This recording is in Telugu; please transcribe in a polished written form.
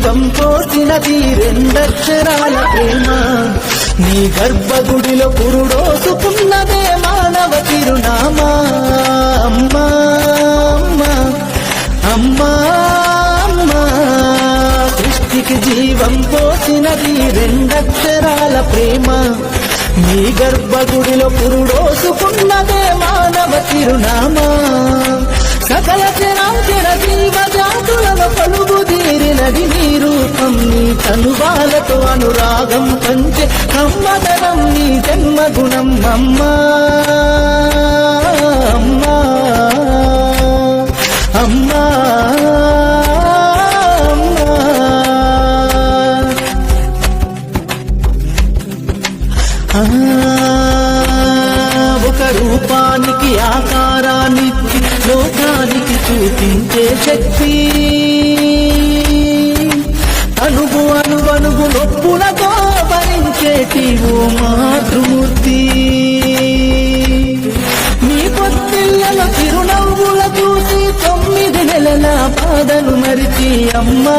జీవం పోసినది రెండక్షరాల ప్రేమ. నీ గర్భగుడిలో పురుడోసుకున్నదే మానవ చిరునామా. అమ్మా అమ్మా అమ్మా అమ్మా, సృష్టికి జీవం పోసినది రెండక్షరాల ప్రేమ. నీ గర్భగుడిలో పురుడోసుకున్నదే మానవ చిరునామా. సకల చరాచర జీవ జాతులలో పలుగుదీరినది నీ రూపం. నీ తనువాలతో అనురాగం పంచే కమ్మదనం నీ జన్మగుణం. అమ్మా అమ్మా అమ్మా ఒక రూపానికి ఆకారానికి లోకానికి చూపించే శక్తి. అణువు అణువణువు నొప్పులతో భరించేటి ఓ మాతృమూర్తి. నీ పొత్తిళ్ళ చిరునవ్వుల చూసి 9 నెలల బాధను మరిచి అమ్మా